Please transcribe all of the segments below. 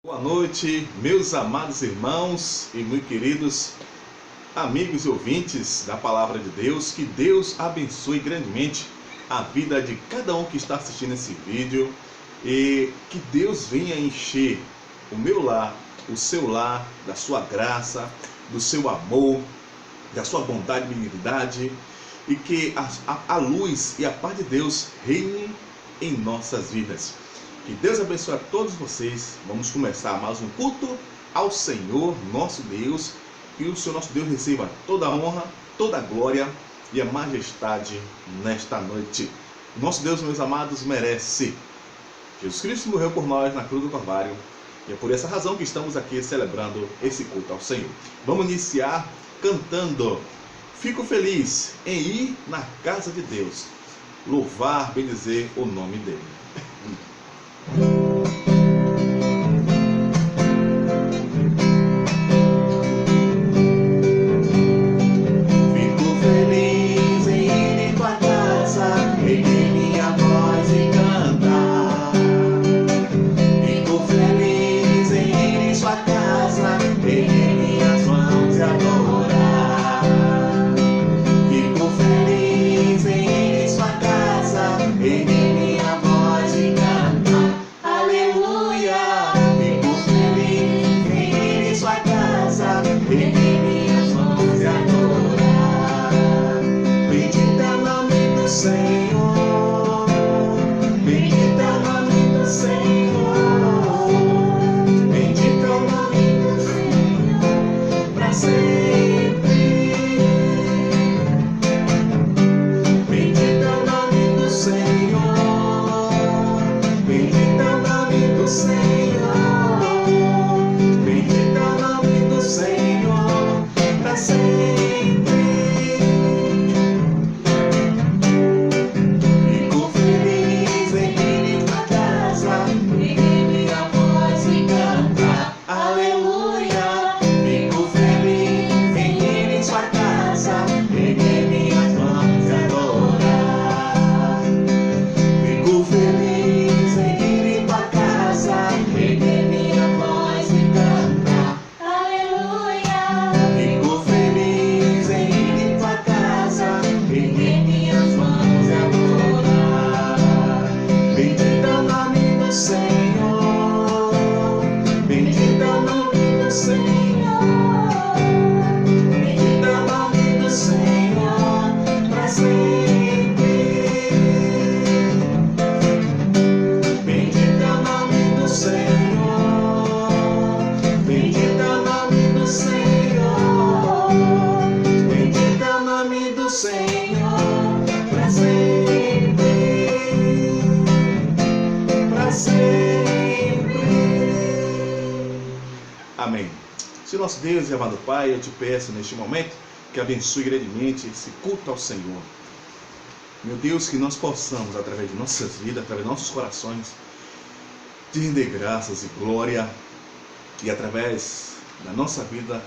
Boa noite, meus amados irmãos e muito queridos amigos e ouvintes da Palavra de Deus. Que Deus abençoe grandemente a vida de cada um que está assistindo esse vídeo e que Deus venha encher o meu lar, o seu lar, da sua graça, do seu amor, da sua bondade e benignidade, e que a luz e a paz de Deus reine em nossas vidas. Que Deus abençoe a todos vocês. Vamos começar mais um culto ao Senhor nosso Deus. Que o Senhor nosso Deus receba toda a honra, toda a glória e a majestade nesta noite. Nosso Deus, meus amados, merece. Jesus Cristo morreu por nós na cruz do Calvário e é por essa razão que estamos aqui celebrando esse culto ao Senhor. Vamos iniciar cantando: fico feliz em ir na casa de Deus, louvar, bendizer o nome dele. Amém. Senhor nosso Deus e amado Pai, eu te peço neste momento que abençoe grandemente esse culto ao Senhor. Meu Deus, que nós possamos, através de nossas vidas, através de nossos corações, te render graças e glória, e através da nossa vida,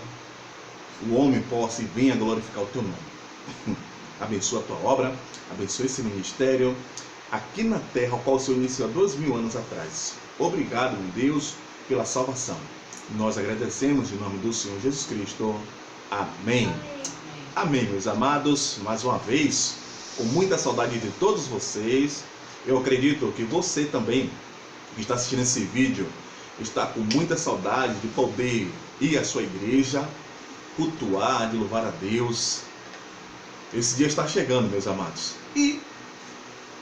o homem possa e venha glorificar o teu nome. Abençoa a tua obra, abençoa esse ministério aqui na terra, ao qual o Senhor iniciou há 2000 anos atrás. Obrigado, meu Deus, pela salvação. Nós agradecemos em nome do Senhor Jesus Cristo. Amém. Amém, meus amados. Mais uma vez, com muita saudade de todos vocês. Eu acredito que você também, que está assistindo esse vídeo, está com muita saudade de poder ir à sua igreja, cultuar, de louvar a Deus. Esse dia está chegando, meus amados. E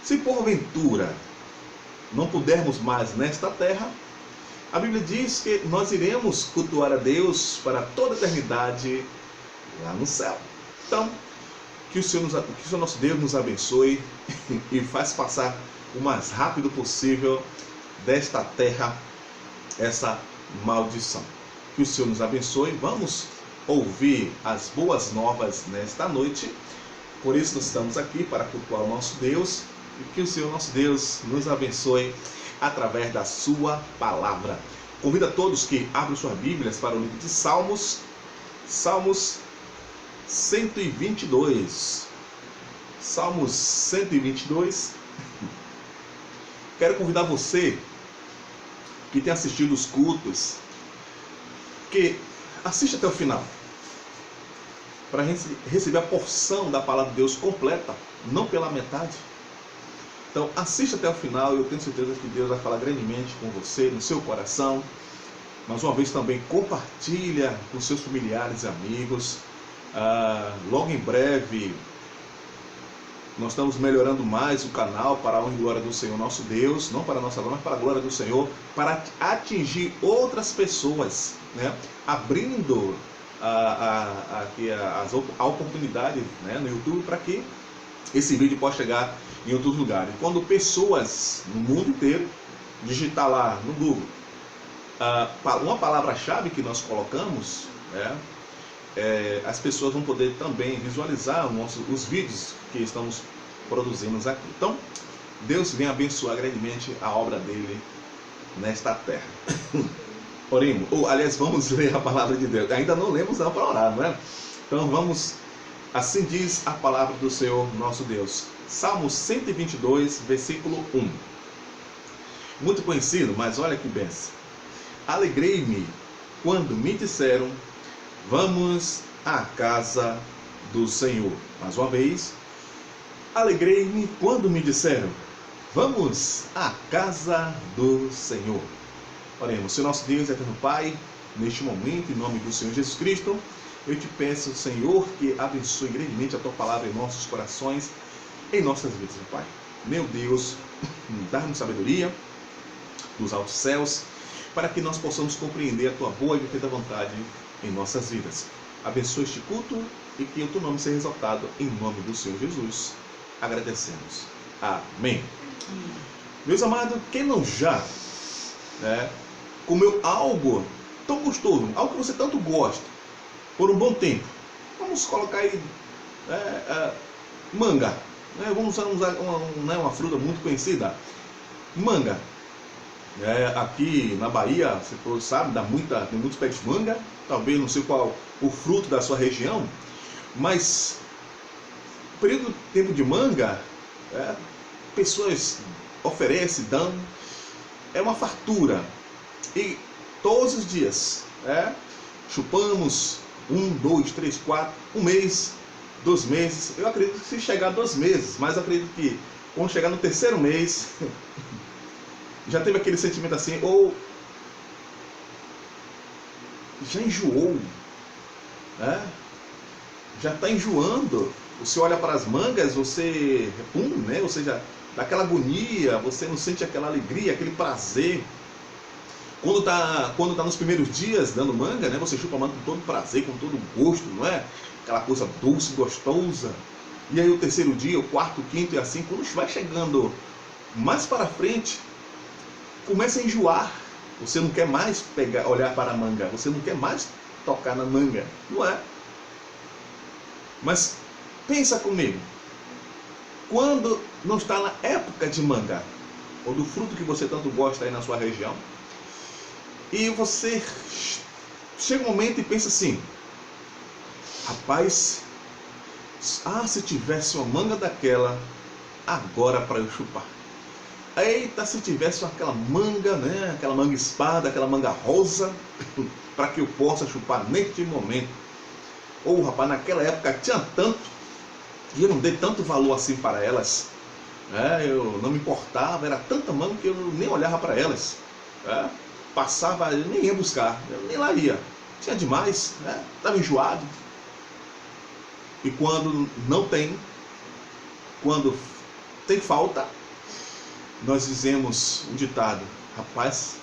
se porventura não pudermos mais nesta terra, a Bíblia diz que nós iremos cultuar a Deus para toda a eternidade lá no céu. Então, que o Senhor nosso Deus nos abençoe e faz passar o mais rápido possível desta terra essa maldição. Que o Senhor nos abençoe. Vamos ouvir as boas novas nesta noite. Por isso nós estamos aqui para cultuar o nosso Deus. E que o Senhor nosso Deus nos abençoe através da sua palavra. Convido a todos que abram suas Bíblias para o livro de Salmos, Salmos 122. Salmos 122. Quero convidar você que tem assistido os cultos, que assiste até o final, para receber a porção da palavra de Deus completa, não pela metade. Então assista até o final, eu tenho certeza que Deus vai falar grandemente com você, no seu coração. Mais uma vez também compartilha com seus familiares e amigos. Logo em breve nós estamos melhorando mais o canal para a honra e glória do Senhor nosso Deus, não para a nossa glória, mas para a glória do Senhor, para atingir outras pessoas, né? Abrindo a oportunidade, né, no YouTube, para que esse vídeo possa chegar em outros lugares. Quando pessoas no mundo inteiro digitar lá no Google uma palavra-chave que nós colocamos, né, as pessoas vão poder também visualizar os vídeos que estamos produzindo aqui. Então, Deus vem abençoar grandemente a obra dele nesta terra. Oremos, aliás, vamos ler a palavra de Deus. Ainda não lemos não para orar, não é? Então vamos, assim diz a palavra do Senhor nosso Deus. Salmo 122, versículo 1. Muito conhecido, mas olha que bênção. Alegrei-me quando me disseram, vamos à casa do Senhor. Mais uma vez, alegrei-me quando me disseram, vamos à casa do Senhor. Oremos. Senhor nosso Deus, eterno Pai, neste momento, em nome do Senhor Jesus Cristo, eu te peço, Senhor, que abençoe grandemente a tua palavra em nossos corações, em nossas vidas, meu Pai. Meu Deus, dá-nos sabedoria dos altos céus, para que nós possamos compreender a tua boa e perfeita vontade em nossas vidas. Abençoe este culto e que o teu nome seja exaltado em nome do Senhor Jesus. Agradecemos. Amém. Meus amados, quem não já comeu algo tão gostoso, algo que você tanto gosta, por um bom tempo? Vamos colocar aí manga. Vamos usar uma fruta muito conhecida. Manga. Aqui na Bahia, você sabe, tem muitos pés de manga. Talvez não sei qual o fruto da sua região, mas o período do tempo de manga, pessoas oferecem, dão, é uma fartura. E todos os dias chupamos 1, 2, 3, 4, um mês, 2 meses. Eu acredito que se chegar a 2 meses, mas acredito que quando chegar no 3º mês já teve aquele sentimento assim, ou já enjoou, já está enjoando. Você olha para as mangas, você repugna, ou seja, dá aquela agonia, você não sente aquela alegria, aquele prazer. Quando tá nos primeiros dias dando manga, você chupa a manga com todo prazer, com todo gosto, não é? Aquela coisa doce, gostosa. E aí o 3º dia, o 4º, 5º e assim, quando vai chegando mais para frente, começa a enjoar. Você não quer mais olhar para a manga, você não quer mais tocar na manga, não é? Mas pensa comigo, quando não está na época de manga, ou do fruto que você tanto gosta aí na sua região, e você chega um momento e pensa assim, rapaz, se tivesse uma manga daquela agora para eu chupar. Eita, se tivesse aquela manga, aquela manga espada, aquela manga rosa, para que eu possa chupar neste momento. Ou rapaz, naquela época tinha tanto, e eu não dei tanto valor assim para elas. Eu não me importava, era tanta manga que eu nem olhava para elas. Passava, eu nem ia buscar, eu nem lá ia. Tinha demais, estava enjoado. E quando não tem, quando tem falta, nós dizemos um ditado, rapaz,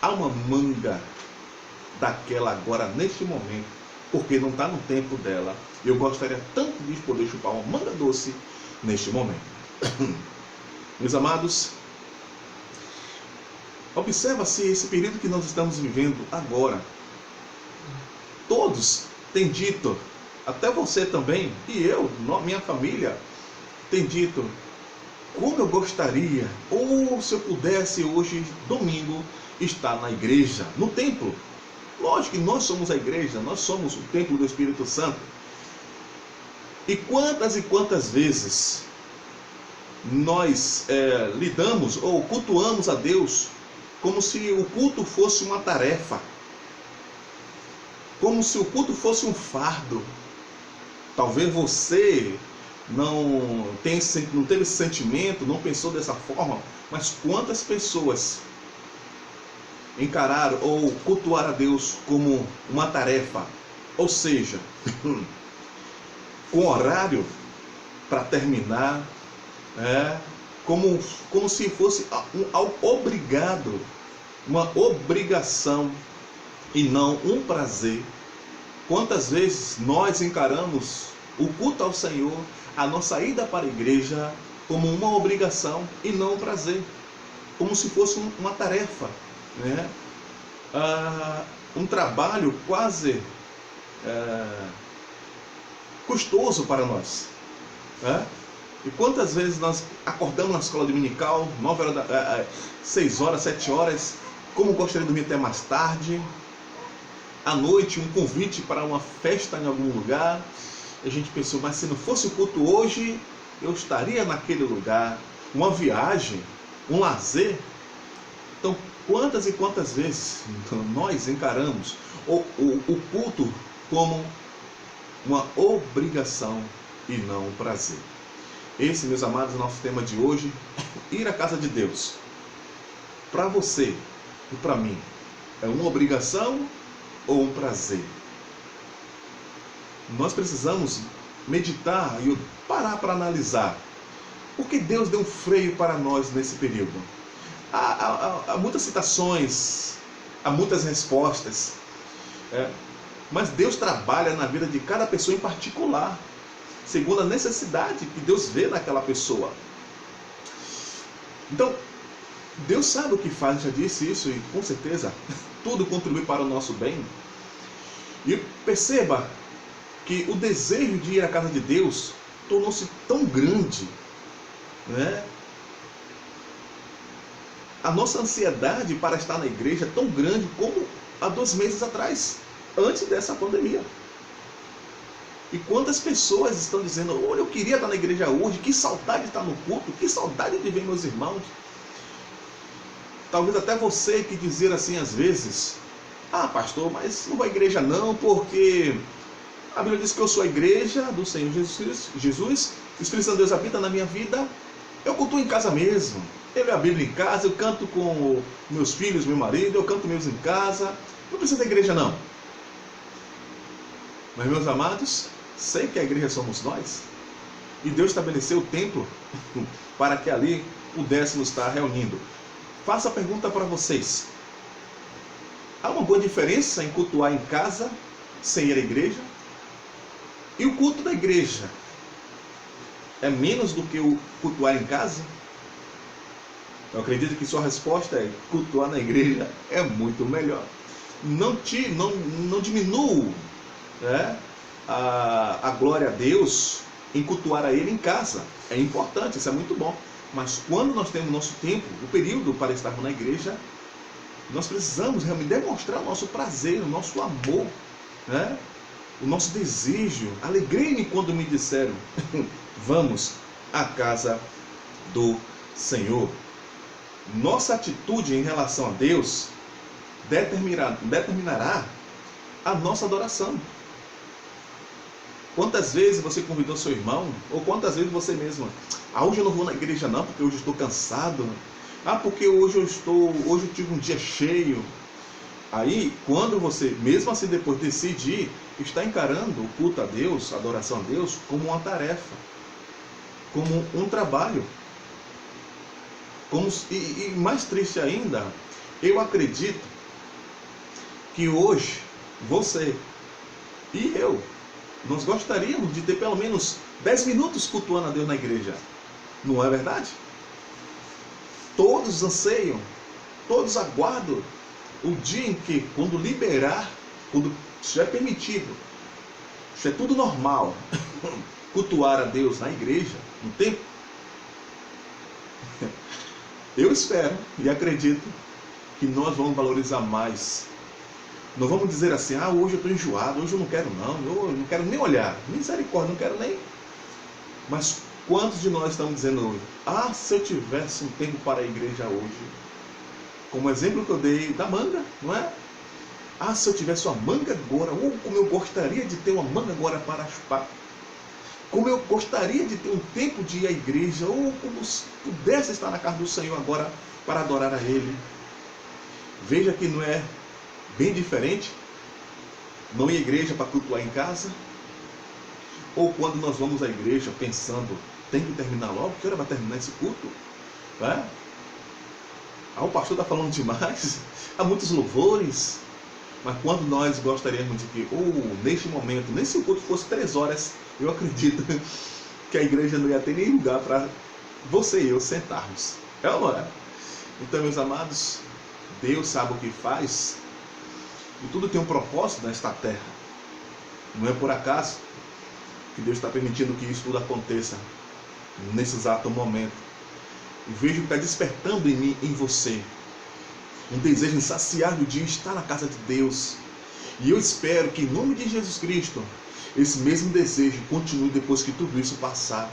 há uma manga daquela agora neste momento, porque não está no tempo dela. Eu gostaria tanto de poder chupar uma manga doce neste momento. Meus amados, observa-se esse período que nós estamos vivendo agora. Todos têm dito, até você também, e eu, minha família, tem dito, como eu gostaria, ou se eu pudesse hoje, domingo, estar na igreja, no templo. Lógico que nós somos a igreja, nós somos o templo do Espírito Santo. E quantas vezes nós lidamos ou cultuamos a Deus como se o culto fosse uma tarefa, como se o culto fosse um fardo. Talvez você não teve esse sentimento, não pensou dessa forma, mas quantas pessoas encararam ou cultuaram a Deus como uma tarefa, ou seja, com horário para terminar, como se fosse algo obrigado, uma obrigação e não um prazer. Quantas vezes nós encaramos o culto ao Senhor, a nossa ida para a igreja, como uma obrigação e não um prazer, como se fosse uma tarefa, né? Um trabalho quase custoso para nós, né? E quantas vezes nós acordamos na escola dominical, 6 horas, 7 horas, como gostaria de dormir até mais tarde, à noite um convite para uma festa em algum lugar, a gente pensou, mas se não fosse o culto hoje, eu estaria naquele lugar, uma viagem, um lazer. Então, quantas e quantas vezes nós encaramos o culto como uma obrigação e não um prazer. Esse, meus amados, é o nosso tema de hoje, ir à casa de Deus. Para você e para mim, é uma obrigação ou um prazer? Nós precisamos meditar e parar para analisar. Por que Deus deu um freio para nós nesse período? Há muitas citações, há muitas respostas, mas Deus trabalha na vida de cada pessoa em particular, segundo a necessidade que Deus vê naquela pessoa. Então, Deus sabe o que faz, já disse isso, e com certeza tudo contribui para o nosso bem. E perceba que o desejo de ir à casa de Deus tornou-se tão grande, né? A nossa ansiedade para estar na igreja é tão grande como há 2 meses atrás, antes dessa pandemia. E quantas pessoas estão dizendo, olha, eu queria estar na igreja hoje, que saudade de estar no culto, que saudade de ver meus irmãos. Talvez até você que dizer assim às vezes, pastor, mas não vou à igreja não, porque a Bíblia diz que eu sou a igreja do Senhor Jesus, o Espírito Santo de Deus habita na minha vida, eu cultuo em casa mesmo, eu leio a Bíblia em casa, eu canto com meus filhos, meu marido, eu canto mesmo em casa, não precisa da igreja não. Mas, meus amados, sei que a igreja somos nós, e Deus estabeleceu o templo para que ali pudéssemos estar reunindo. Faço a pergunta para vocês: há uma boa diferença em cultuar em casa sem ir à igreja? E o culto da igreja é menos do que o cultuar em casa? Eu acredito que sua resposta é: cultuar na igreja é muito melhor. Não diminuo, né, a glória a Deus em cultuar a Ele em casa. É importante, isso é muito bom. Mas quando nós temos nosso tempo, o período para estarmos na igreja, nós precisamos realmente demonstrar o nosso prazer, o nosso amor, né? O nosso desejo. Alegrei-me quando me disseram, vamos à casa do Senhor. Nossa atitude em relação a Deus determinará a nossa adoração. Quantas vezes você convidou seu irmão, ou quantas vezes você mesmo, hoje eu não vou na igreja não, porque hoje eu estou cansado, porque hoje eu tive um dia cheio. Aí, quando você, mesmo assim depois decidir, está encarando o culto a Deus, a adoração a Deus, como uma tarefa, como um trabalho. E mais triste ainda, eu acredito que hoje, você e eu, nós gostaríamos de ter pelo menos 10 minutos cultuando a Deus na igreja. Não é verdade? Todos anseiam, todos aguardam o dia em que, quando liberar, quando estiver permitido, estiver tudo normal, cultuar a Deus na igreja, no templo. Eu espero e acredito que nós vamos valorizar mais. Não vamos dizer assim, hoje eu estou enjoado, hoje eu não quero não, eu não quero nem olhar, misericórdia, não quero nem. Mas quantos de nós estamos dizendo hoje, se eu tivesse um tempo para a igreja hoje, Como o exemplo que eu dei da manga, não é? Ah, se eu tivesse uma manga agora, ou como eu gostaria de ter uma manga agora para chupar. Como eu gostaria de ter um tempo de ir à igreja, ou como se pudesse estar na casa do Senhor agora para adorar a Ele. Veja que não é bem diferente não ir à igreja para cultuar em casa, ou quando nós vamos à igreja pensando, tem que terminar logo, que hora vai terminar esse culto? É? Ah, o pastor está falando demais, há muitos louvores, mas quando nós gostaríamos de que, neste momento, nem se o culto fosse 3 horas, eu acredito que a igreja não ia ter nem lugar para você e eu sentarmos. É ou não é? Então, meus amados, Deus sabe o que faz, e tudo tem um propósito nesta terra. Não é por acaso que Deus está permitindo que isso tudo aconteça nesse exato momento. E vejo que está despertando em mim, em você, um desejo insaciável de estar na casa de Deus. E eu espero que, em nome de Jesus Cristo, esse mesmo desejo continue depois que tudo isso passar.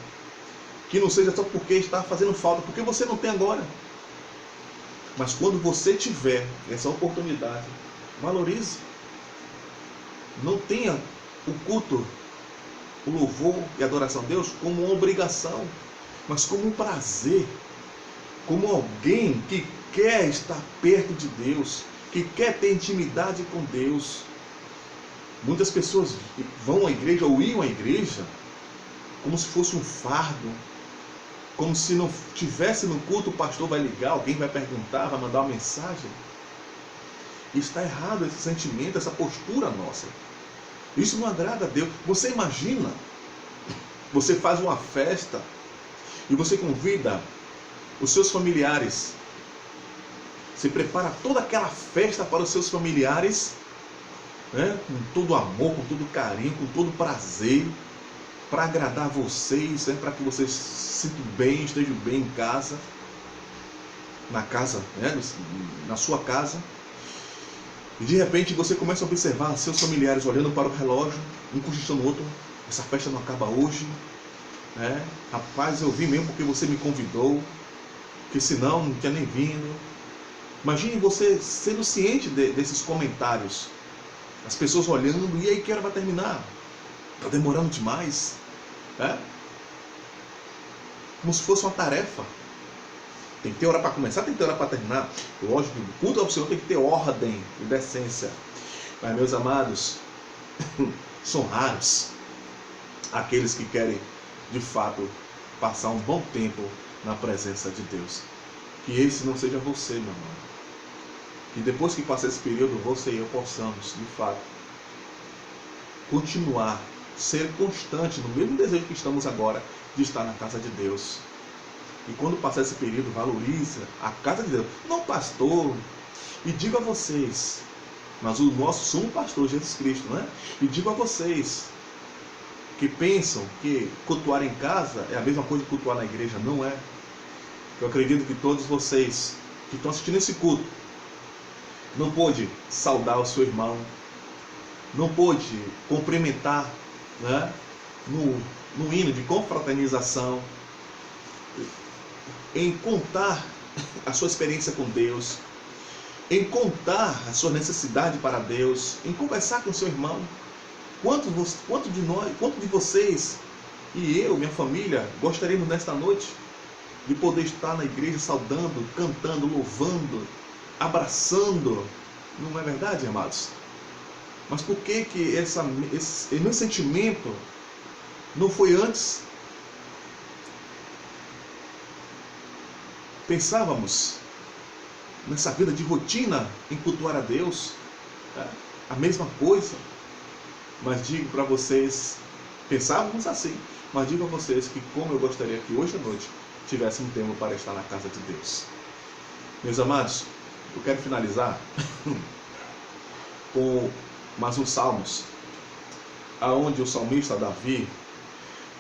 Que não seja só porque está fazendo falta, porque você não tem agora. Mas quando você tiver essa oportunidade, valorize. Não tenha o culto, o louvor e a adoração a Deus como uma obrigação, mas como um prazer, como alguém que quer estar perto de Deus, que quer ter intimidade com Deus. Muitas pessoas vão à igreja ou iam à igreja como se fosse um fardo, como se não tivesse no culto, o pastor vai ligar, alguém vai perguntar, vai mandar uma mensagem. E está errado esse sentimento, essa postura nossa. Isso não agrada a Deus. Você imagina, você faz uma festa e você convida os seus familiares. Você prepara toda aquela festa para os seus familiares, né? Com todo amor, com todo carinho, com todo prazer, para agradar vocês, né? Para que vocês se sintam bem, estejam bem em casa, na casa, né? Na sua casa. E de repente você começa a observar seus familiares olhando para o relógio, um cochichando o outro, essa festa não acaba hoje, né? Rapaz, eu vim mesmo porque você me convidou, que senão não tinha nem vindo. Imagine você sendo ciente desses comentários, as pessoas olhando, e aí que hora vai terminar? Está demorando demais, né? Como se fosse uma tarefa. Tem que ter hora para começar, tem que ter hora para terminar. Lógico, o culto ao Senhor tem que ter ordem e decência. Mas, meus amados, são raros aqueles que querem, de fato, passar um bom tempo na presença de Deus. Que esse não seja você, meu irmão. Que depois que passar esse período, você e eu possamos, de fato, continuar, ser constante no mesmo desejo que estamos agora de estar na casa de Deus. E quando passar esse período, valoriza a casa de Deus. Não pastor. E digo a vocês, mas o nosso sumo pastor, Jesus Cristo, né? E digo a vocês que pensam que cultuar em casa é a mesma coisa que cultuar na igreja. Não é. Eu acredito que todos vocês que estão assistindo esse culto não pôde saudar o seu irmão, não pôde cumprimentar, né? no hino de confraternização, em contar a sua experiência com Deus, em contar a sua necessidade para Deus, em conversar com seu irmão. Quanto de vocês e eu, minha família, gostaríamos nesta noite de poder estar na igreja saudando, cantando, louvando, abraçando? Não é verdade, amados? Mas por que esse meu sentimento não foi antes? Pensávamos nessa vida de rotina em cultuar a Deus, a mesma coisa. Mas digo para vocês, pensávamos assim, mas digo a vocês que como eu gostaria que hoje à noite tivesse um tempo para estar na casa de Deus. Meus amados, eu quero finalizar com mais uns salmos, aonde o salmista Davi,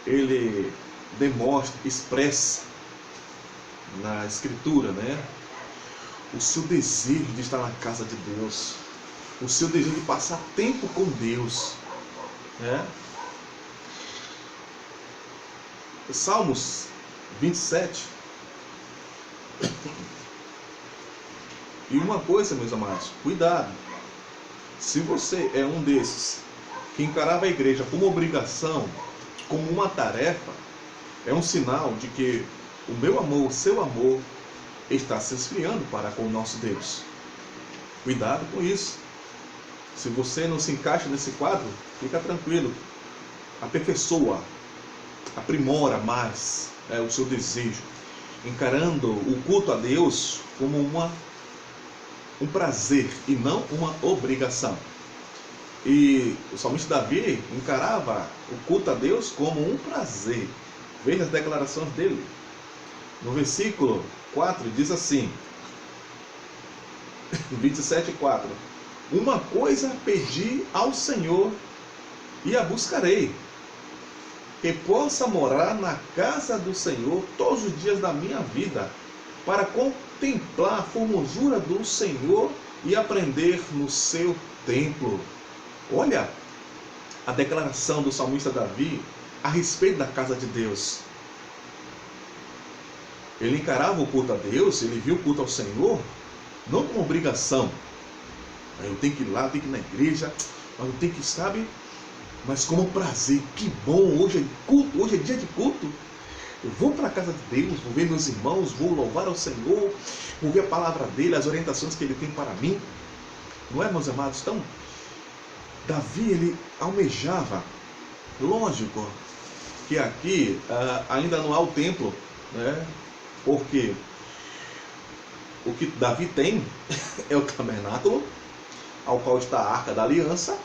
ele demonstra, expressa na escritura, né, o seu desejo de estar na casa de Deus, o seu desejo de passar tempo com Deus, né? Salmos 27, E uma coisa, meus amados, cuidado. Se você é um desses que encarava a igreja como obrigação, como uma tarefa, é um sinal de que o meu amor, o seu amor, está se esfriando para com o nosso Deus. Cuidado com isso. Se você não se encaixa nesse quadro, fica tranquilo. Aperfeiçoa, aprimora mais o seu desejo, encarando o culto a Deus como um prazer e não uma obrigação. E o salmista Davi encarava o culto a Deus como um prazer. Veja as declarações dele. No versículo 4 diz assim, 27:4: uma coisa pedi ao Senhor e a buscarei, que possa morar na casa do Senhor todos os dias da minha vida, para contemplar a formosura do Senhor e aprender no seu templo. Olha a declaração do salmista Davi a respeito da casa de Deus. Ele encarava o culto a Deus, ele viu o culto ao Senhor, não como obrigação. Eu tenho que ir lá, eu tenho que ir na igreja, mas eu tenho que, sabe, mas como prazer. Que bom, hoje é culto, hoje é dia de culto. Eu vou para a casa de Deus, vou ver meus irmãos, vou louvar ao Senhor, vou ver a palavra dele, as orientações que ele tem para mim. Não é, meus amados? Então, Davi, ele almejava. Lógico que aqui ainda não há o templo, né? Porque o que Davi tem é o tabernáculo, ao qual está a Arca da Aliança,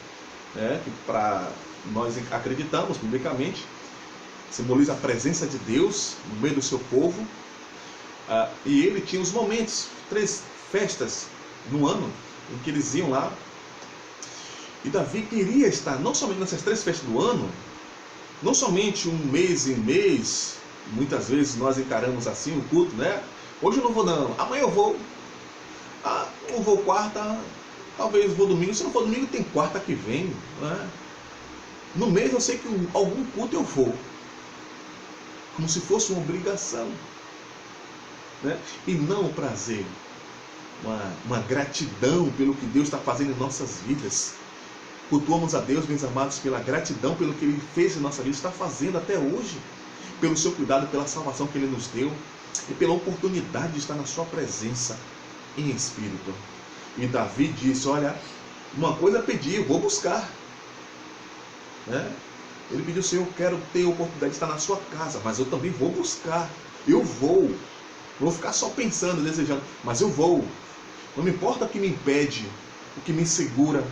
né? Que para nós acreditamos biblicamente, simboliza a presença de Deus no meio do seu povo. E ele tinha os momentos, 3 festas no ano, em que eles iam lá. E Davi queria estar não somente nessas 3 festas do ano, não somente um mês em mês. Muitas vezes nós encaramos assim o culto, né? Hoje eu não vou não, amanhã eu vou. Não vou quarta, talvez vou domingo. Se não for domingo, tem quarta que vem, né? No mês eu sei que algum culto eu vou, como se fosse uma obrigação, né? E não um prazer, uma gratidão pelo que Deus está fazendo em nossas vidas. Cultuamos a Deus, meus amados, pela gratidão pelo que Ele fez em nossa vida, está fazendo até hoje, pelo seu cuidado, pela salvação que Ele nos deu e pela oportunidade de estar na sua presença em espírito. E Davi disse, olha, uma coisa pedi, eu vou buscar, né? Ele pediu, Senhor, eu quero ter a oportunidade de estar na sua casa, mas eu também vou buscar, eu vou. Não vou ficar só pensando, desejando, mas eu vou. Não me importa o que me impede, o que me segura,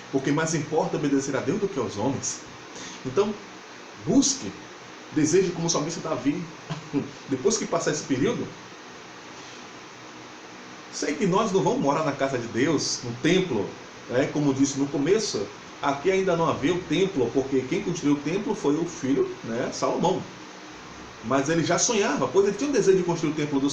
porque mais importa obedecer a Deus do que aos homens. Então, busque, deseje como o salmista Davi. Depois que passar esse período, sei que nós não vamos morar na casa de Deus, no templo, né? Como disse no começo, aqui ainda não havia o templo, porque quem construiu o templo foi o filho, né, Salomão. Mas ele já sonhava, pois ele tinha um desejo de construir o templo do